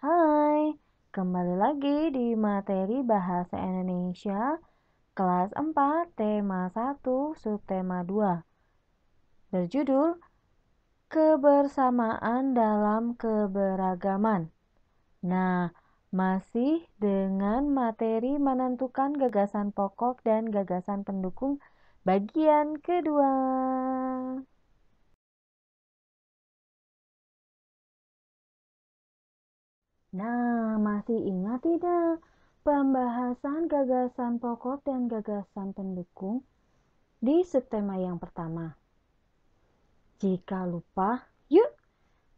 Hai, kembali lagi di materi Bahasa Indonesia kelas 4, tema 1, subtema 2. Berjudul Kebersamaan dalam Keberagaman. Nah, masih dengan materi menentukan gagasan pokok dan gagasan pendukung bagian kedua. Nah, masih ingat tidak pembahasan gagasan pokok dan gagasan pendukung di subtema yang pertama? Jika lupa, yuk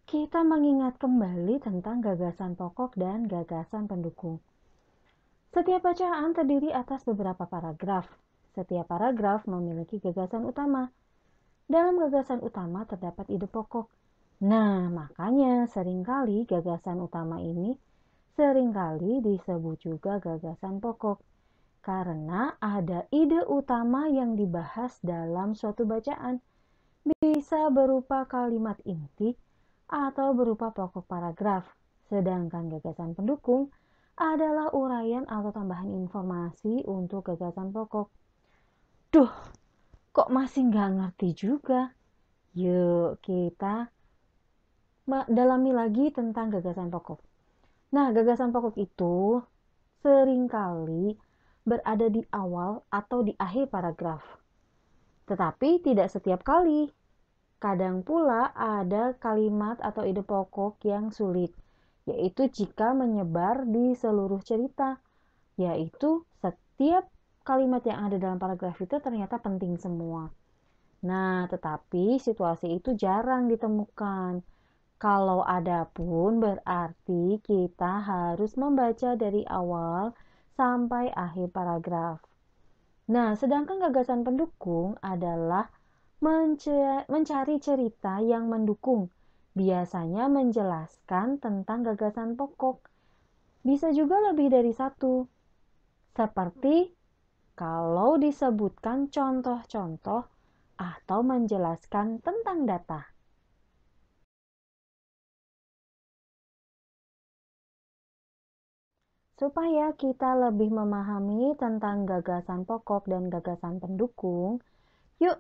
kita mengingat kembali tentang gagasan pokok dan gagasan pendukung. Setiap bacaan terdiri atas beberapa paragraf. Setiap paragraf memiliki gagasan utama. Dalam gagasan utama terdapat ide pokok. Nah, makanya seringkali gagasan utama ini seringkali disebut juga gagasan pokok. Karena ada ide utama yang dibahas dalam suatu bacaan. Bisa berupa kalimat inti atau berupa pokok paragraf. Sedangkan gagasan pendukung adalah uraian atau tambahan informasi untuk gagasan pokok. Duh, kok masih nggak ngerti juga? Yuk kita dalami lagi tentang gagasan pokok. Nah, gagasan pokok itu seringkali berada di awal atau di akhir paragraf. Tetapi tidak setiap kali. Kadang pula ada kalimat atau ide pokok yang sulit, yaitu jika menyebar di seluruh cerita, yaitu setiap kalimat yang ada dalam paragraf itu ternyata penting semua. Nah, tetapi situasi itu jarang ditemukan. Kalau ada pun berarti kita harus membaca dari awal sampai akhir paragraf. Nah, sedangkan gagasan pendukung adalah mencari cerita yang mendukung, biasanya menjelaskan tentang gagasan pokok. Bisa juga lebih dari satu, seperti kalau disebutkan contoh-contoh atau menjelaskan tentang data. Supaya kita lebih memahami tentang gagasan pokok dan gagasan pendukung, yuk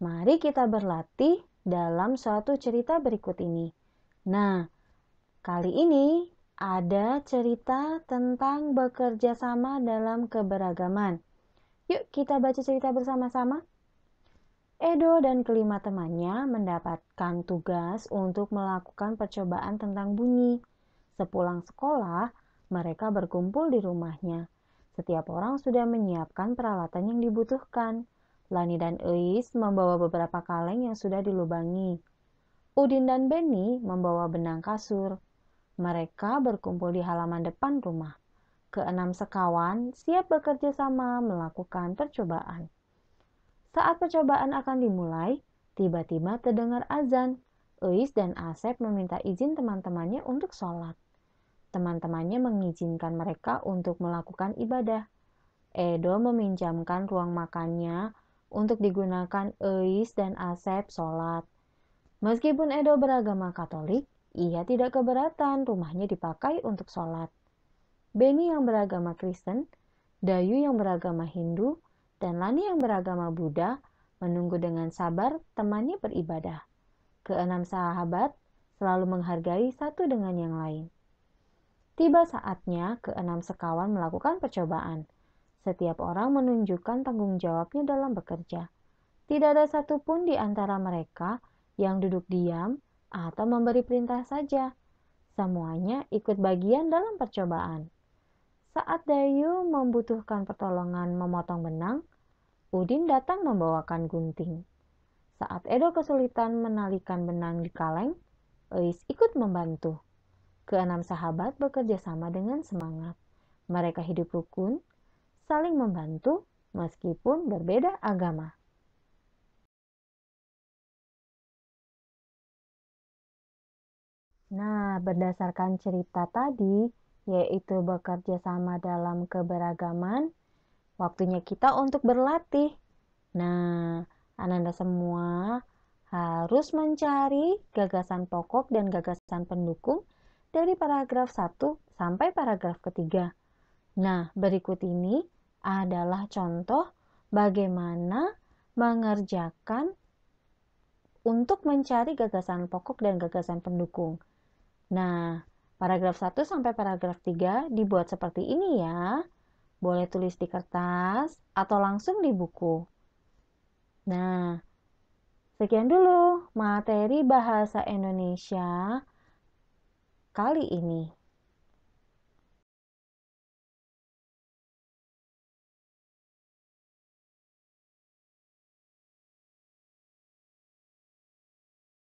mari kita berlatih dalam suatu cerita berikut ini. Nah, kali ini ada cerita tentang bekerja sama dalam keberagaman. Yuk kita baca cerita bersama-sama. Edo dan kelima temannya mendapatkan tugas untuk melakukan percobaan tentang bunyi. Sepulang sekolah, mereka berkumpul di rumahnya. Setiap orang sudah menyiapkan peralatan yang dibutuhkan. Lani dan Eis membawa beberapa kaleng yang sudah dilubangi. Udin dan Benny membawa benang kasur. Mereka berkumpul di halaman depan rumah. Keenam sekawan siap bekerja sama melakukan percobaan. Saat percobaan akan dimulai, tiba-tiba terdengar azan. Eis dan Asep meminta izin teman-temannya untuk sholat. Teman-temannya mengizinkan mereka untuk melakukan ibadah. Edo meminjamkan ruang makannya untuk digunakan Eis dan Asep sholat. Meskipun Edo beragama Katolik, ia tidak keberatan rumahnya dipakai untuk sholat. Benny yang beragama Kristen, Dayu yang beragama Hindu, dan Lani yang beragama Buddha menunggu dengan sabar temannya beribadah. Keenam sahabat selalu menghargai satu dengan yang lain. Tiba saatnya keenam sekawan melakukan percobaan. Setiap orang menunjukkan tanggung jawabnya dalam bekerja. Tidak ada satupun di antara mereka yang duduk diam atau memberi perintah saja. Semuanya ikut bagian dalam percobaan. Saat Dayu membutuhkan pertolongan memotong benang, Udin datang membawakan gunting. Saat Edo kesulitan menalikan benang di kaleng, Eis ikut membantu. Keenam sahabat bekerja sama dengan semangat. Mereka hidup rukun, saling membantu meskipun berbeda agama. Nah, berdasarkan cerita tadi, yaitu bekerja sama dalam keberagaman, waktunya kita untuk berlatih. Nah, Ananda semua harus mencari gagasan pokok dan gagasan pendukung dari paragraf 1 sampai paragraf ketiga. Nah, berikut ini adalah contoh bagaimana mengerjakan untuk mencari gagasan pokok dan gagasan pendukung. Nah, paragraf 1 sampai paragraf 3 dibuat seperti ini ya. Boleh tulis di kertas atau langsung di buku. Nah, sekian dulu materi bahasa Indonesia kali ini.